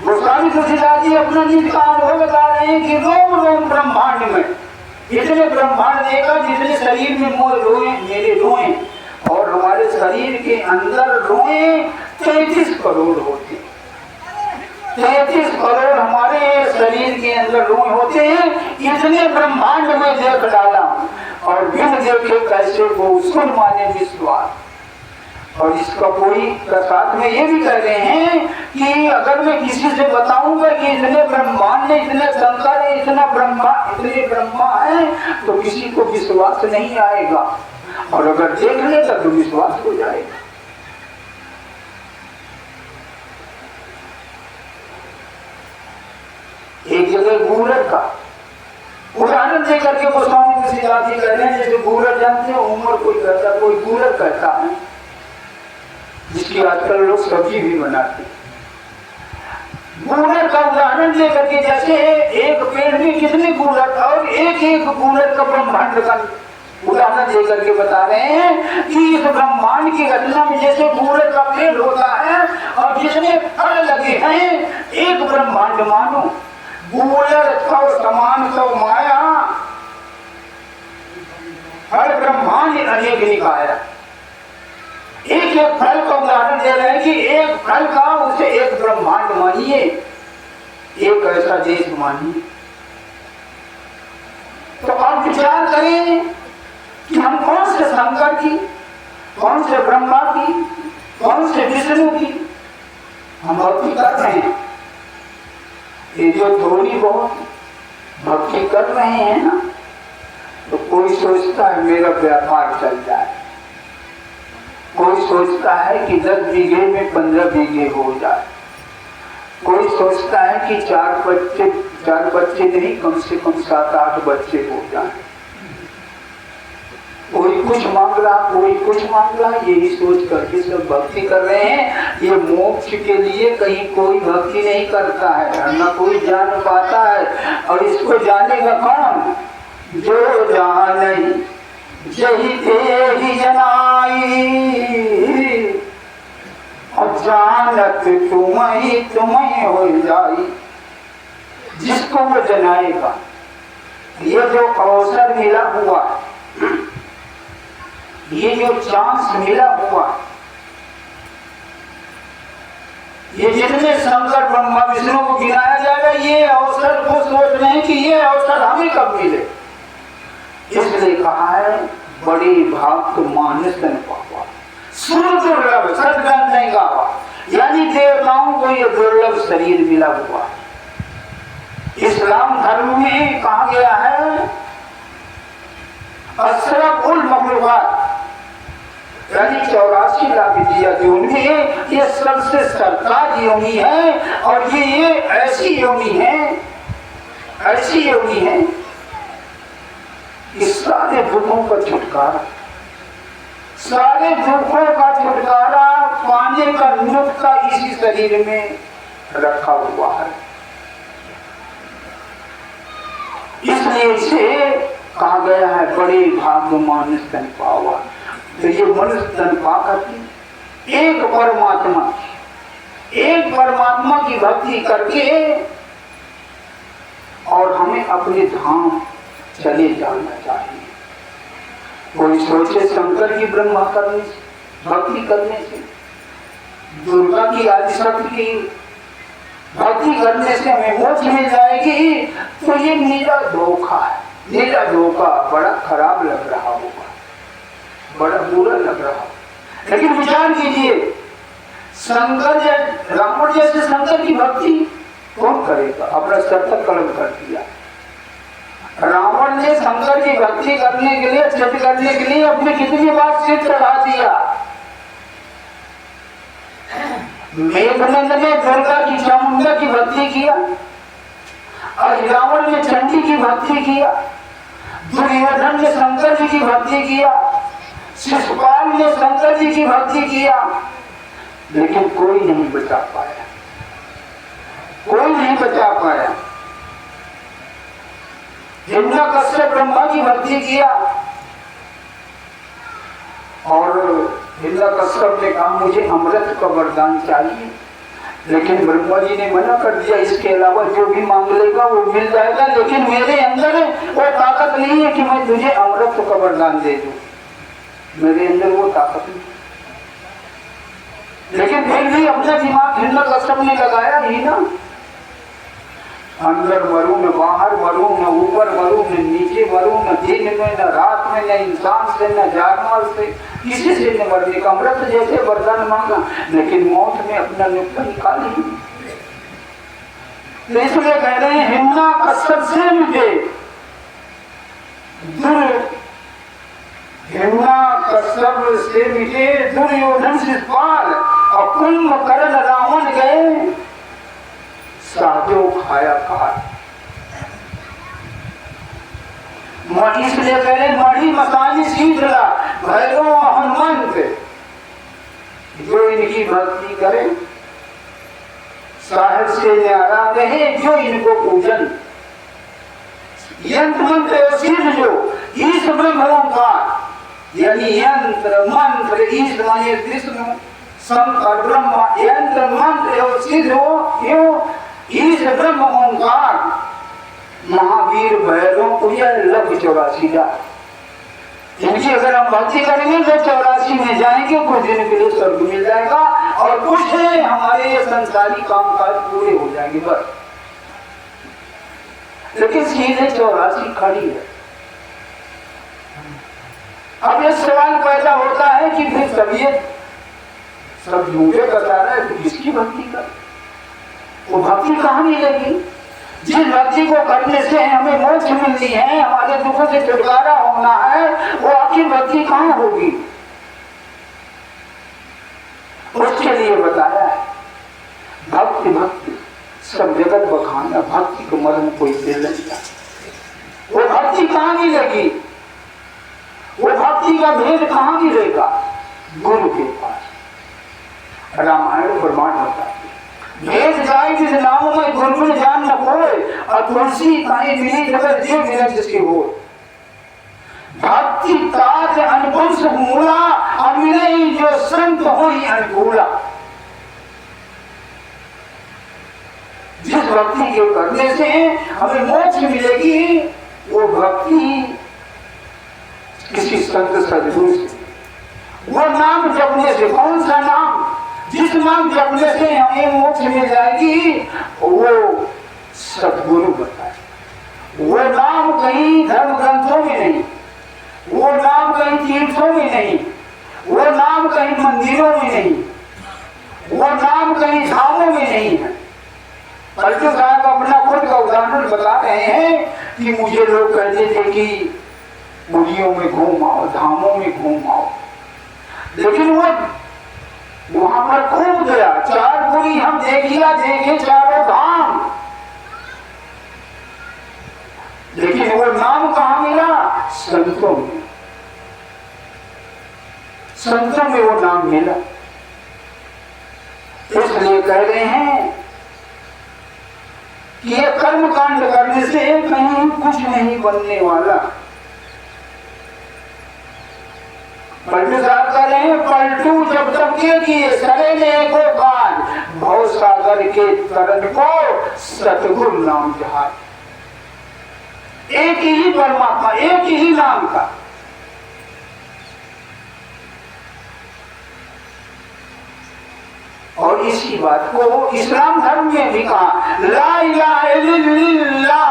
गोस्वामी तुलसीदास जी अपना निज का अनुभव बता रहे हैं कि रोम रोम ब्रह्मांड में इतने ब्रह्मांड देखा जितने शरीर में मोर रोए मेरे रोए, और हमारे शरीर के अंदर रोए 33 करोड़ होते। 33 करोड़ हमारे शरीर के अंदर रोए होते हैं। इतने ब्रह्मांड में देख डाला, और बिन देखे कैसे वो सुन माने विश्वास। और इसका कोई साथ में ये भी कह रहे हैं कि अगर मैं किसी से बताऊंगा कि इतने ब्रह्मांड है, इतने शंकर है, इतना ब्रह्मा, इतने ब्रह्मा है, तो किसी को विश्वास नहीं आएगा। और अगर देख लेगा तो विश्वास हो जाएगा। एक जगह गूलर का उदाहरण देकर के गोस्वामी तुलसीदास जी कह रहे हैं, जैसे गूलर जानते हैं, उम्र कोई करता, कोई गूलर करता है, जिसकी आजकल लोग सब्जी भी बनाते हैं। गूलर का उदाहरण लेकर के, जैसे एक पेड़ में कितने गूलर, और एक एक गूलर का ब्रह्मांड का उदाहरण देकर के बता रहे हैं कि इस ब्रह्मांड की घटना में जैसे गूलर का पेड़ होता है और जिसमें फल लगे हैं, एक ब्रह्मांड मानो गूलर तो समान तो माया, हर ब्रह्मांड अनेक निकाया। एक एक फल का उदाहरण दे रहे हैं कि एक फल का उसे एक ब्रह्मांड मानिए, एक ऐसा देश मानिए। तो आप विचार करें कि हम कौन से शंकर की, कौन से ब्रह्मा की, कौन से विष्णु की हम भक्ति कर रहे हैं। ये जो थोड़ी बहुत भक्ति कर रहे हैं ना, तो कोई सोचता है मेरा व्यापार चल जाए, कोई सोचता है कि 10 बीघे में 15 बीघे हो जाए, कोई सोचता है कि 4 बच्चे नहीं, कम से कम 7-8 बच्चे हो जाए। कोई कुछ मांग रहा, कोई कुछ मांग रहा, यही सोच करके सब भक्ति कर रहे हैं। ये मोक्ष के लिए कहीं कोई भक्ति नहीं करता है, न कोई जान पाता है। और इसको जानेगा कौन? जो जाने यही तेरी जनाई, और जानत तुम्हें हो जाई। जिसको वो जनाएगा, ये जो अवसर मिला हुआ, ये जो चांस मिला हुआ, ये जितने शंकर ब्रह्मा विष्णु को गिनाया जाएगा, ये अवसर को सोच रहे हैं कि ये अवसर हमें कब मिले। इसलिए कहा है बड़ी भाग तो मानस न पावा, सुन दुर्लभ सदग्रंथ नहीं गावा। यानी देवताओं को ये दुर्लभ शरीर मिला हुआ। इस्लाम धर्म में कहा गया है अशरफ उल मखलूकात, यानी 84 लाख दिया जो उनमें ये सबसे सरकार योनि है। और ये ऐसी योनि है, ऐसी योनि है इस सारे दुखों का छुटकारा, सारे दुखों का छुटकारा पाने का नुक्ता इसी शरीर में रखा हुआ है। इसलिए इसे कहा गया है बड़े भाग्यमान स्तन पावा। तो ये मनुष्य स्तन पाकर एक परमात्मा की भक्ति करके और हमें अपने धाम चले जाना चाहिए। कोई सोचे शंकर की ब्रह्मा करने से, भक्ति करने से, दुर्गा की आदिशक्ति की भक्ति करने से हमें मोक्ष मिल जाएगी, तो ये नीला धोखा है। नीला धोखा बड़ा खराब लग रहा होगा, बड़ा बुरा लग रहा होगा। लेकिन विचार कीजिए, शंकर या रावण जैसे शंकर की भक्ति कौन करेगा? अपना सर तक कलम कर दिया। रावण ने शंकर की भक्ति करने के लिए, सिद्ध करने के लिए अपने कितनी बार सिर चढ़ा दिया। मेघनंद ने दुर्गा की, चामुंडा की भक्ति किया और रावण ने चंडी की भक्ति किया। दुर्योधन ने शंकर जी की भक्ति किया, शिशुपाल ने शंकर जी की भक्ति किया, लेकिन कोई नहीं बचा पाया, कोई नहीं बचा पाया। हिरण्यकश्यप ब्रह्मा की भक्ति किया और हिरण्यकश्यप ने कहा मुझे अमृत का वरदान चाहिए, लेकिन ब्रह्मा जी ने मना कर दिया, इसके अलावा जो भी मांग लेगा वो मिल जाएगा, लेकिन मेरे अंदर वो ताकत नहीं है कि मैं तुझे अमृत का वरदान दे दूं, मेरे अंदर वो ताकत नहीं। लेकिन फिर भी अपना दिमाग हिरण्यकश्यप ने लगाया ही ना, अंदर मरू न बाहर मरू, न ऊपर मरू न नीचे मरू, न दिन में न रात में, न इंसान से न जानवर से, किसी से न मरने का अमृत जैसे वरदान मांगा, लेकिन मौत में अपना नुक्ता निकाल ही। तो इसलिए कह रहे हैं हिरण्यकश्यप से मिटे, हिरण्यकश्यप से मिटे दुर्योधन शिशुपाल और कुंभकर्ण रावण गए साधो खाया काट। इसलिए कह रहे मढ़ी मसानी शीघ्र भैरव हनुमंत, जो इनकी भक्ति करे साहब से न्यारा रहे, जो इनको पूजन यंत्र मंत्र सिद्ध, जो ईश ब्रह्म ओंकार यानी यंत्र मंत्र, ईश माने विष्णु, शंकर ब्रह्मा, यंत्र मंत्र और सिद्ध हो यो ईश ब्रह्म ओंकार महावीर भैरव पूजा लग 84 इनकी अगर हम भक्ति करेंगे तो 84 में जाएंगे, कुछ दिन के लिए स्वर्ग मिल जाएगा और कुछ हमारे ये संसारी कामकाज पूरे हो जाएंगे बस। लेकिन सीधे 84 खड़ी है। अब ये सवाल पैदा होता है कि फिर सब झूठे बता रहे हैं, किसकी भक्ति कर? वो भक्ति कहाँ मिलेगी? जिस भक्ति को करने से हमें मोक्ष मिलनी है, हमारे दुखों से छुटकारा होना है, वो आखिर भक्ति कहाँ होगी? उसके लिए बताया है भक्ति भक्ति सब जगत बखाना, भक्ति को मर्म कोई दिल नहीं जाता। वो भक्ति कहाँ मिलेगी? वो भक्ति का भेद कहाँ मिलेगा? गुरु के पास। रामायण प्रमाण होता है, भेद जाए जिस नाम में गुरु जान न कोई, और तुलसी कहीं मिली जगत जीव मिले जिसके हो। भक्ति ताज अनपुंस मूला, अमिले जो संत हो ही अनुकूला। जिस भक्ति के करने से हमें मोक्ष मिलेगी, वो भक्ति किसी संत सदगुरु से, वो नाम जपने से। कौन सा नाम? जिस नाम जपने से हमें मोक्ष मिल जाएगी, वो सदगुरु बताए। वो नाम कहीं धर्म ग्रंथों में नहीं, वो नाम कहीं तीर्थों में नहीं, वो नाम कहीं मंदिरों में नहीं, वो नाम कहीं धामों में नहीं है। पलटू साहब अपना खुद का उदाहरण बता रहे हैं कि मुझे लोग कहते थे कि मुनियों में घूम आओ, धामों में घूम आओ, लेकिन वो वहां पर खूब गया, 4 पुरी हम देख लिया, देखे चारों धाम, लेकिन वो नाम कहाँ मिला? संतों में, संतों में वो नाम मिला। इसलिए कह रहे हैं कि ये कर्म कांड करने से कहीं कुछ नहीं बनने वाला। पलटू साहब कह रहे हैं, पलटू जब तक के किए सरे ने को कान, भव सागर के तरन को सतगुरु नाम जहाज। एक ही परमात्मा, एक ही नाम का। और इसी बात को इस्लाम धर्म में भी कहा, ला इलाहा इल्लल्लाह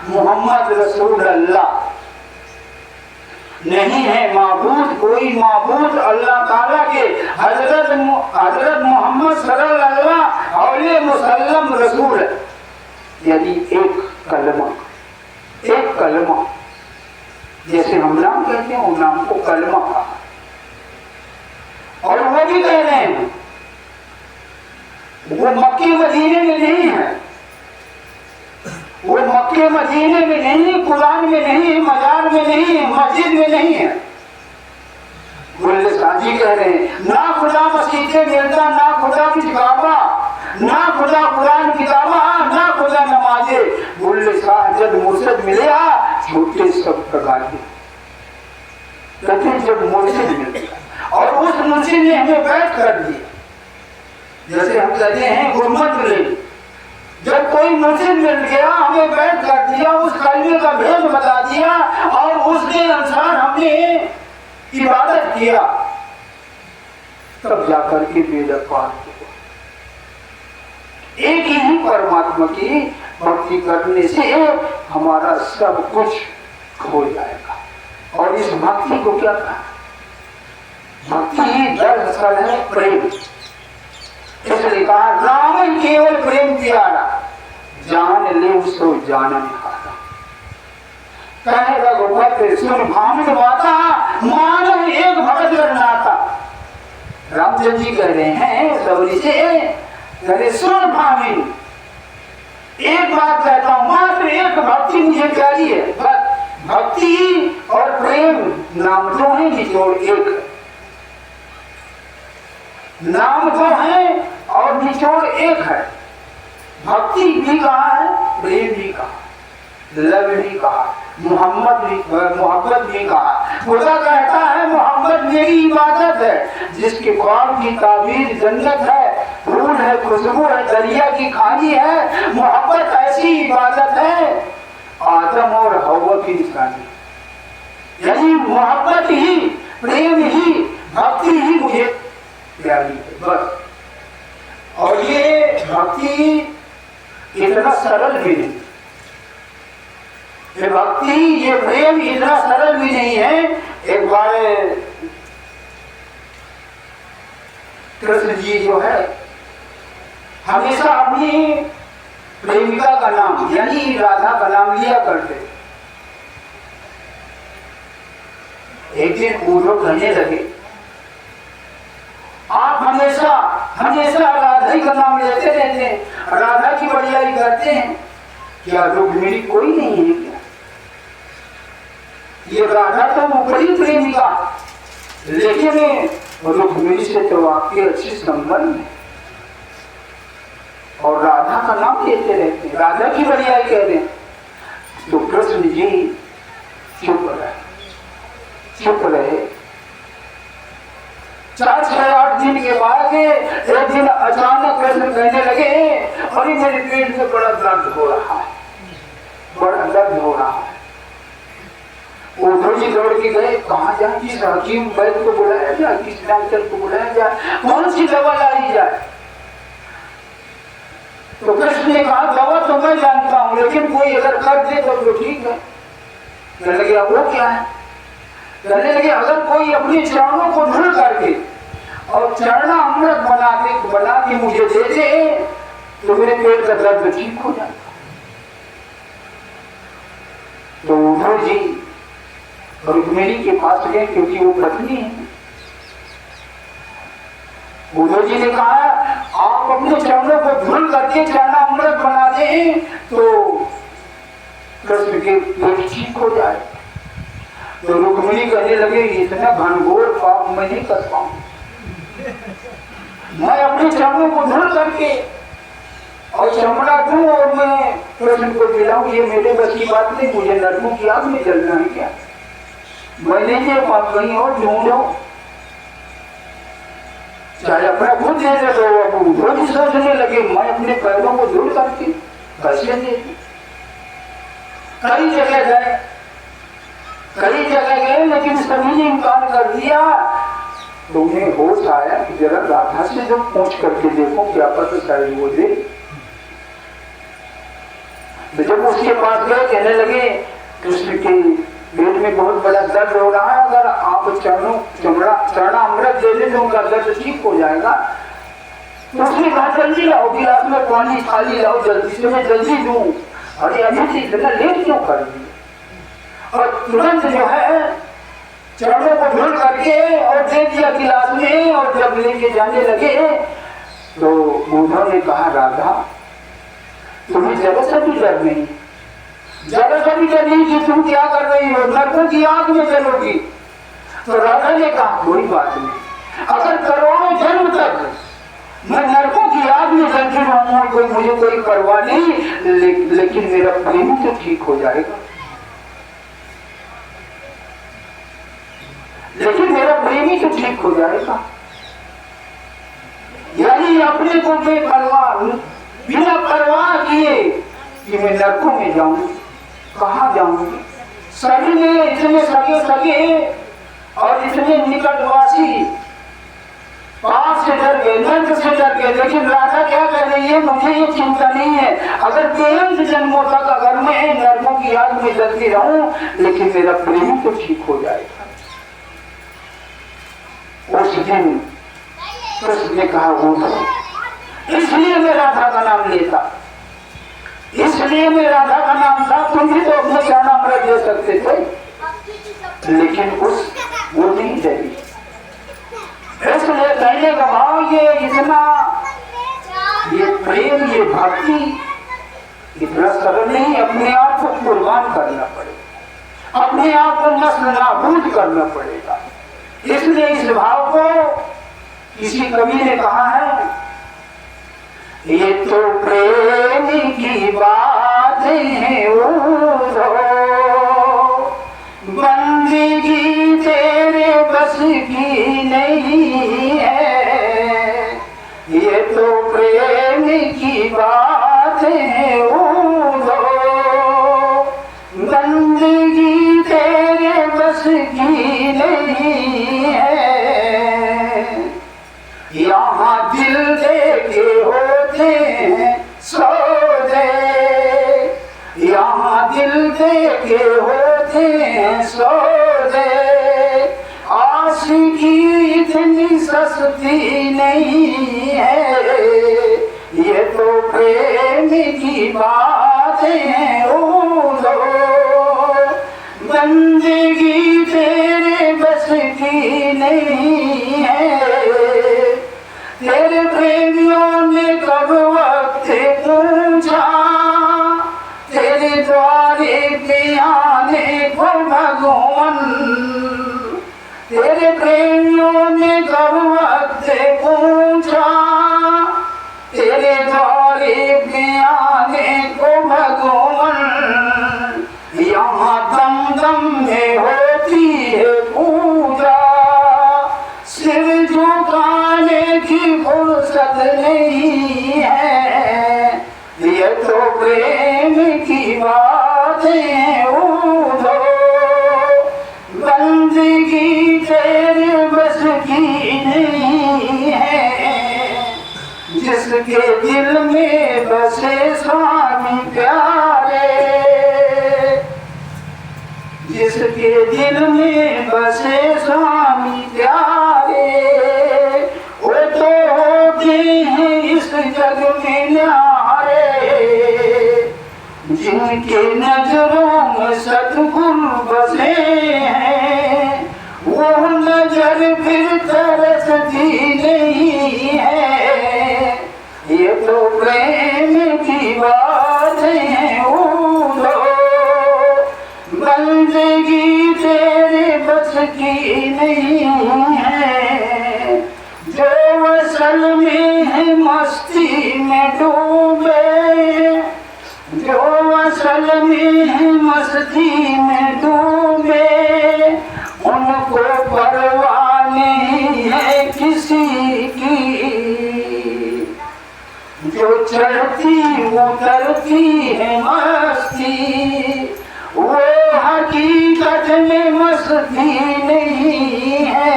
मुहम्मद रसूलुल्लाह। नहीं है माबूद कोई माबूद अल्लाह ताला के, हजरत मोहम्मद सल्लल्लाहु अलैहि वसल्लम रसूल। यदि एक कलमा, जैसे हम नाम कहते हैं, वो नाम को कलमा कहा। और वो भी कह रहे हैं वो मक्के मदीने में नहीं है, वो मक्के मदीने में नहीं है, कुरान में नहीं है, मजार में नहीं है, मस्जिद में नहीं है। बुल्ले साजी कह रहे हैं, ना खुदा मस्जिद मिलता, ना खुदा किताबा, ना खुदा कुरान किताबा, ना खुदा नमाजे। बुल्ले शाह जब मुर्शिद मिले छूटे सब प्रकार के। कहते जब मुर्शिद मिल और उस मुर्शिद ने हमें बैठ कर दिया, जैसे हम कहते हैं गुरमत मिले, जब कोई मुर्शिद मिल गया हमें बैठ कर दिया, उस कलमे का भेद बता दिया और उसके अनुसार हमने इबादत किया, तब जाकर के बेड़ा पार हुआ। एक ही परमात्मा की भक्ति करने से हमारा सब कुछ खो जाएगा। और इस भक्ति को क्या कहा? भक्ति दरअसल है प्रेम। इसलिए कहा राम केवल प्रेम प्यारा, जान ले उसको जानन हारा। कहे रघुपति सुन भामित माता, मानव एक भगत नाता। रामचंद्र जी कह रहे हैं सबरी से, कहे सुन भामित, एक बात कहता हूं, मात्र एक भक्ति मुझे प्यारी है। भक्ति और प्रेम नाम तो है, निचोड़ एक है। नाम तो है और निचोड़ एक है। भक्ति भी कहा है, प्रेम भी कहा, लव भी कहा, मोहब्बत भी कहा। खुदा कहता है मोहब्बत मेरी इबादत है, जिसके ख्वाब की ताबीर जन्नत है, फूल है, खुशबू है, दरिया की खानी है। मोहब्बत ऐसी इबादत है आदम और हव्वा की निशानी। यानी मोहब्बत ही, प्रेम ही, भक्ति ही मुझे प्यारी है बस। और ये भक्ति इतना सरल भी नहीं, ये भक्ति, ये प्रेम इतना सरल भी नहीं है। एक बार कृष्ण जी जो है हमेशा अपनी प्रेमिका का नाम यानी राधा का नाम लिया करते। एक दिन पूर्व कहने लगे, आप हमेशा राधा का नाम लेते रहते हैं, राधा की बढ़ियाई करते हैं, क्या रुक्मिणी कोई नहीं है क्या? ये राधा तो ऊपरी प्रेमिका, लेकिन रुक्मिणी से तो आपके अच्छे संबंध है और राधा का नाम लेते रहते हैं, राधा की बढ़ियाई कह रहे हैं। तो कृष्ण जी चुप रहे। 4-8 दिन के बाद एक दिन अचानक कृष्ण कहने लगे, अरे मेरे पेट में बड़ा दर्द हो रहा है, बड़ा दर्द हो रहा है। उधर जी दौड़ के गए, कहाँ जाए, किस हकीम वैद्य को बुलाया जाए, किस डॉक्टर को बुलाया जाए, कौन सी दवा लाई जाए? तो कृष्ण ने कहा दवा तो मैं जानता हूँ, लेकिन कोई अगर कर दे तो ठीक है। कहने लगे वो क्या है? कहने लगे अगर कोई अपने चरणों को धुल करके और चरणा अमृत बना के मुझे दे दे तो मेरे पेट का दर्द ठीक हो जाता। तो उद्धव जी रुक्मिणी के पास गए, क्योंकि वो पत्नी है। उद्धव जी ने कहा आप अपने चरणों को धुल करके चरणा अमृत बना दें तो कृष्ण के पेट ठीक हो जाए। तो रुक्मिणी कहने लगे इतना घनघोर पाप मैं नहीं कर पाऊं, मैं अपने चरणों को धुल करके और चमड़ा दूं और मैं कृष्ण को दिलाऊं, ये मेरे बस की बात नहीं। मुझे नरकों की आग में जलना है क्या? मैं नहीं दे पाऊं, कहीं और ढूंढो, चाहे अपना खुद दे दे। तो अब वो भी सोचने लगे मैं अपने पैरों को धुल करके कैसे दे दूं। कई जगह गए लेकिन सभी ने इनकार कर दिया। तो उन्हें होश आया कि जरा राधा से जब पूछ करके देखो क्या पता शायद वो दे। तो जब उसके पास गए कहने लगे कृष्ण के पेट में बहुत बड़ा दर्द हो रहा है, अगर आप चरणा अमृत दे दें तो उनका दर्द ठीक हो जाएगा। तो उसने कहा जल्दी लाओ, गिलास में पानी खाली लाओ जल्दी से, मैं जल्दी दूं। अरे अभी से इतना लेट क्यों कर दिए? और तुरंत जो है चरणों को धुल करके और दे दिया गिलास में। और जब लेके जाने लगे तो उन्होंने ने कहा राधा तुम्हें जरा सा भी डर नहीं, जरा सा भी डर नहीं कि तुम क्या कर रही हो, नरकों की आग में जलोगी। तो राधा ने कहा कोई बात नहीं, अगर करोड़ों जन्म तक मैं नरकों की आग में जलती रहूंगा कोई मुझे कोई परवाह नहीं, लेकिन मेरा प्रेम तो ठीक हो जाएगा, लेकिन मेरा प्रेमी तो ठीक हो जाएगा। यानी अपने को बेपरवाह बिना परवाह किए कि मैं नरकों में जाऊं, कहाँ जाऊंगी। सभी ने इतने सगे और इतने निकटवासी पाप से डर गए, नर्क से डर गए। लेकिन राधा क्या कर रही है, मुझे ये चिंता नहीं है, अगर बेअंत जन्मों तक अगर मैं नरकों की आग में जलती रहूं लेकिन मेरा प्रेम तो ठीक हो जाएगा। उस दिन कृष्ण ने कहा वो इसलिए मैं राधा का नाम लेता, इसलिए मैं राधा का नाम था। तुम भी तो अपने क्या नाम रख दे सकते थे, लेकिन वो नहीं चली। इसलिए कहने का भाव ये इतना ये प्रेम ये भक्ति इतना सरल नहीं, अपने आप को कुर्बान करना पड़ेगा, अपने आप को नस्ल नाबूद करना पड़ेगा। इसलिए इस भाव को किसी कवि ने कहा है ये तो प्रेम की बात है बंदगी तेरे बस की नहीं है, ये तो प्रेम की बात है बंदगी तेरे बस की नहीं है। यहाँ दिल देके होते हैं सौदे, यहाँ दिल देके होते हैं सौदे, आशिकी इतनी सस्ती नहीं है, ये तो प्रेम की बात है बंदगी तेरे बस की नहीं है। तेरे प्रेमियों ने कब वक्त पूछा तेरे द्वारे पे आने को भगवान, तेरे प्रेमियों ने कब वक्त पूछा तेरे द्वारे पे आने को भगवान। यहाँ दम दम में होती है पूजा, सिर झुकाने की फुर्सत नहीं है, ये तो प्रेम की बात है बंदगी तेरे बस की नहीं है। जिसके दिल में बसे स्वामी प्यारे, जिसके दिल में बसे स्वामी प्यारे, वो तो होते हैं इस जग में न्यारे। जिनके नजरों में सतगुरु बसे हैं, वो नजर फिर तरसती नहीं है, ये तो प्रेम की बात है बंदगी तेरे की नहीं है, जो असल में है मस्ती में डूबे, जो असल में है मस्ती में डूबे, उनको परवाह नहीं है किसी की। जो चढ़ती उतरती है मस्ती, वो हकीकत में मस्ती नहीं है।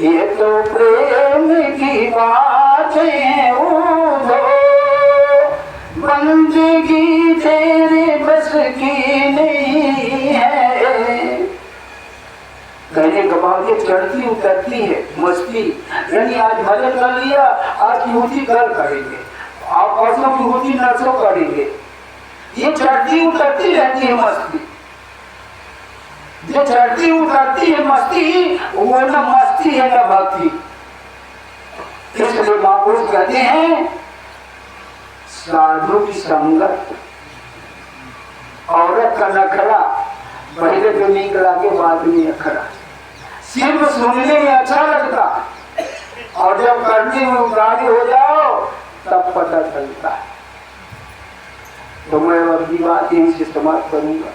ये तो प्रेम की बात है, वो बंदगी तेरे बस की नहीं है। कहने के बाद ये चढ़ती उतरती है मस्ती, यानी आज भजन कर लिया, आज की ऊँची कल करेंगे, आप परसों की ऊँची नरसों करेंगे। ये चढ़ती उतरती रहती है मस्ती, जो चढ़ती उतरती है मस्ती, वो न मस्ती है न भक्ति। इसलिए महापुरुष कहते हैं साधु की संगत, औरत का नखरा पहले तो नीक लागे, बाद में अखरा। सिर्फ सुनने में अच्छा लगता, और जब करने में उगाड़ी हो जाओ तब पता चलता है। तो मैं अपनी बात यहीं से समाप्त करूंगा।